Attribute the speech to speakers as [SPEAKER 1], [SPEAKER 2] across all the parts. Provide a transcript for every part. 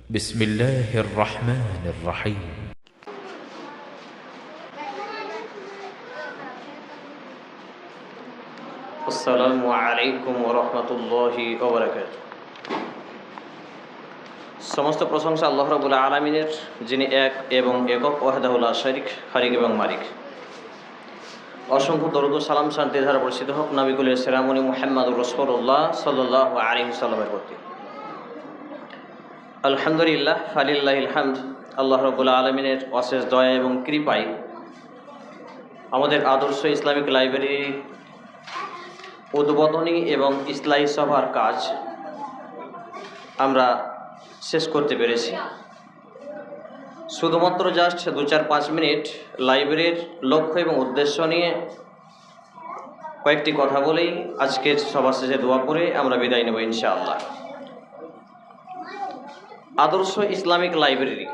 [SPEAKER 1] بسم الله الرحمن الرحيم
[SPEAKER 2] السلام عليكم ورحمة الله وبركاته। সমস্ত প্রশংসা আল্লাহ রাব্বুল আলামিনের, যিনি এক এবং একক ওয়াহদাহু লা শারীক, খালিক এবং মালিক। অসংখ্য দরুদ ও সালাম শান্তি ধারা বর্ষিত হোক নবী কুল সেরামনি মুহাম্মদুর রাসূলুল্লাহ সাল্লাল্লাহু আলাইহি ওয়াসাল্লামের প্রতি। আলহামদুলিল্লাহ, ফালিল্লাহিল হামদ। আল্লাহ রাব্বুল আলামিনের অশেষ দয়া এবং কৃপায় আমাদের আদর্শ ইসলামিক লাইব্রেরি উদ্বোধনী এবং ইসলাহী সভার কাজ আমরা শেষ করতে পেরেছি। শুধুমাত্র জাস্ট 2-4-5 মিনিট লাইব্রেরির লক্ষ্য এবং উদ্দেশ্য নিয়ে কয়েকটি কথা বলেই আজকের সভা শেষে দোয়া করে আমরা বিদায় নেব ইনশাআল্লাহ। আদর্শ ইসলামিক লাইব্রেরি,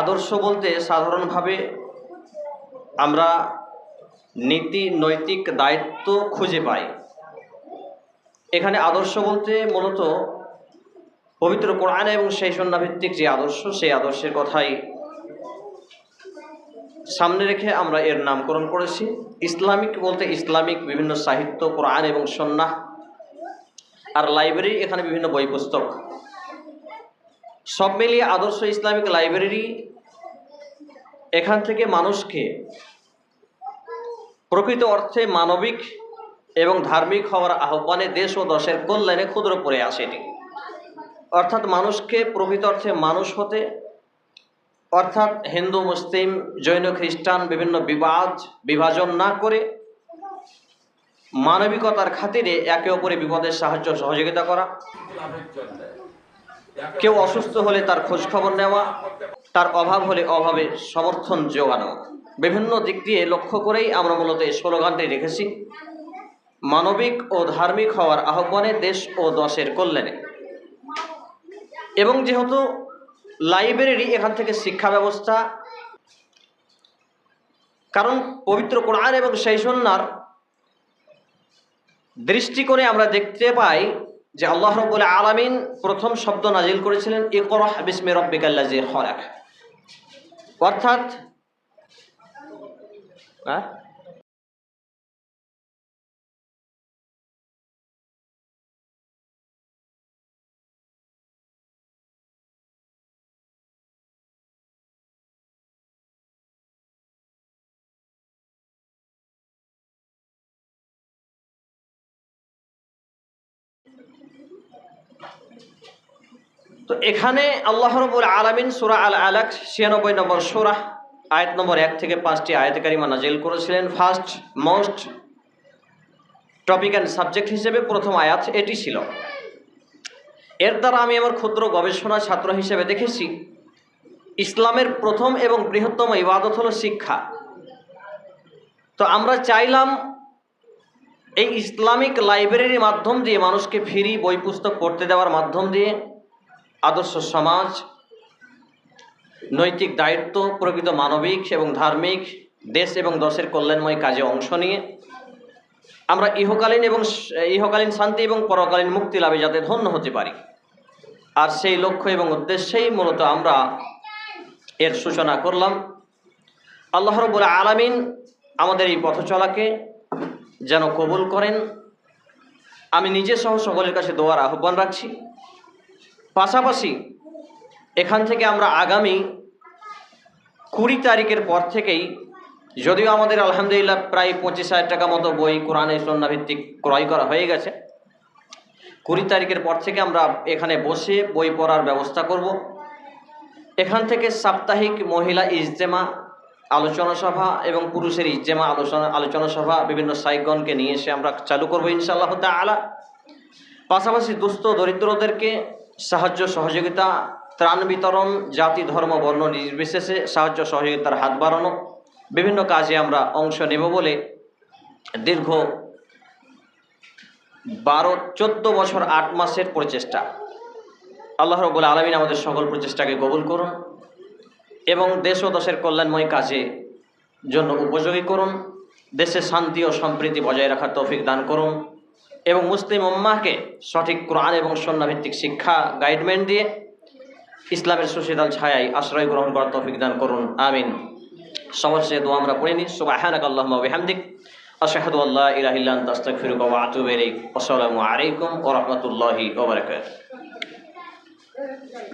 [SPEAKER 2] আদর্শ বলতে সাধারণভাবে আমরা নীতি নৈতিক দায়িত্ব খুঁজে পাই। এখানে আদর্শ বলতে মূলত পবিত্র কোরআন এবং সেই সুন্নাহ ভিত্তিক যে আদর্শ, সেই আদর্শের কথাই সামনে রেখে আমরা এর নামকরণ করেছি। ইসলামিক বলতে ইসলামিক বিভিন্ন সাহিত্য, কোরআন এবং সুন্নাহ, আর লাইব্রেরি এখানে বিভিন্ন বই পুস্তক, সব মিলিয়ে আদর্শ ইসলামিক লাইব্রেরি এখান থেকে মানুষকে প্রকৃত অর্থে মানবিক এবং ধার্মিক হওয়ার আহ্বানে দেশ ও দশের কল্যাণে ক্ষুদ্র পড়ে আসে এটি। অর্থাৎ মানুষকে প্রকৃত অর্থে মানুষ হতে, অর্থাৎ হিন্দু মুসলিম জৈন খ্রিস্টান বিভিন্ন বিভাজন না করে মানবিকতার খাতিরে একে অপরে বিপদের সাহায্য সহযোগিতা করা, কেউ অসুস্থ হলে তার খোঁজ খবর নেওয়া, তার অভাব হলে অভাবে সমর্থন যোগানো, বিভিন্ন দিক দিয়ে লক্ষ্য করেই আমরা মূলত এই স্লোগানটি রেখেছি, মানবিক ও ধার্মিক হওয়ার আহ্বানে দেশ ও দশের কল্যাণে। এবং যেহেতু লাইব্রেরি এখান থেকে শিক্ষা ব্যবস্থা, কারণ পবিত্র কোরআন এবং সেই সুন্নাহর দৃষ্টিকোণে আমরা দেখতে পাই যে আল্লাহ রাব্বুল আলামিন প্রথম শব্দ নাজিল করেছিলেন ইকরা বিসমি রাব্বিকাল্লাযী খলাক। অর্থাৎ তো এখানে আল্লাহ রাব্বুল আলামিন সূরা আল আলাক 96 নম্বর সূরা আয়াত নম্বর 1 থেকে 5টি আয়াতে কারিমা নাজিল করেছিলেন। First most topic and subject হিসেবে প্রথম আয়াত এটি ছিল। এর দ্বারা আমি আমার ক্ষুদ্র গবেষণা ছাত্র হিসেবে দেখেছি ইসলামের প্রথম এবং বৃহত্তম ইবাদত হলো শিক্ষা। তো আমরা চাইলাম এই ইসলামিক লাইব্রেরির মাধ্যম দিয়ে মানুষকে ফ্রি বই পুস্তক পড়তে দেওয়ার মাধ্যম দিয়ে আদর্শ সমাজ, নৈতিক দায়িত্ব, প্রকৃত মানবিক এবং ধার্মিক দেশ এবং দশের কল্যাণময় কাজে অংশ নিয়ে আমরা ইহকালীন শান্তি এবং পরকালীন মুক্তি লাভে যাতে ধন্য হতে পারি, আর সেই লক্ষ্য এবং উদ্দেশ্যেই মূলত আমরা এর সূচনা করলাম। আল্লাহ রাব্বুল আলামিন আমাদের এই পথ চলাকে যেন কবুল করেন, আমি নিজে সহ সকলের কাছে দোয়ার আহ্বান রাখছি। পাশাপাশি এখান থেকে আমরা আগামী 20 তারিখের পর থেকেই, যদিও আমাদের আলহামদুলিল্লাহ প্রায় 25,000 টাকা মতো বই কোরআন সুন্নাহ ভিত্তিক ক্রয় করা হয়ে গেছে, 20 তারিখের পর থেকে আমরা এখানে বসে বই পড়ার ব্যবস্থা করব। এখান থেকে সাপ্তাহিক মহিলা ইজতেমা আলোচনা সভা এবং পুরুষের ইজতেমা আলোচনা সভা বিভিন্ন সাইগণকে নিয়ে এসে আমরা চালু করব ইনশাআল্লাহ তাআলা। পাশাপাশি দুস্থ দরিদ্রদেরকে সাহায্য সহযোগিতা, ত্রাণ বিতরণ, জাতি ধর্ম বর্ণ নির্বিশেষে সাহায্য সহযোগিতার হাত বাড়ানো, বিভিন্ন কাজে আমরা অংশ নেব বলে দীর্ঘ 14 বছর 8 মাসের প্রচেষ্টা। আল্লাহ রাব্বুল আলামিন আমাদের সকল প্রচেষ্টাকে কবুল করুন এবং দেশ ও দশের কল্যাণময় কাজে জন্য উপযোগী করুন। দেশে শান্তি ও সম্প্রীতি বজায় রাখার তৌফিক দান করুন। এবং মুসলিম উম্মাহকে সঠিক কোরআন এবং সুন্নাহ ভিত্তিক শিক্ষা গাইডলাইন দিয়ে ইসলামের সুশীতল ছায়ায় আশ্রয় গ্রহণ করার তৌফিক দান করুন, আমিন। সবশেষে দোয়া আমরা পড়ে নিই। সুবহানাকাল্লাহুম্মা ওয়া বিহামদিক আশহাদু আল্লা ইলাহা ইল্লা আনতা আস্তাগফিরুকা ওয়া আতুবু ইলাইক। আসসালামু আলাইকুম ওয়া রাহমাতুল্লাহি ওয়া বারাকাতুহু।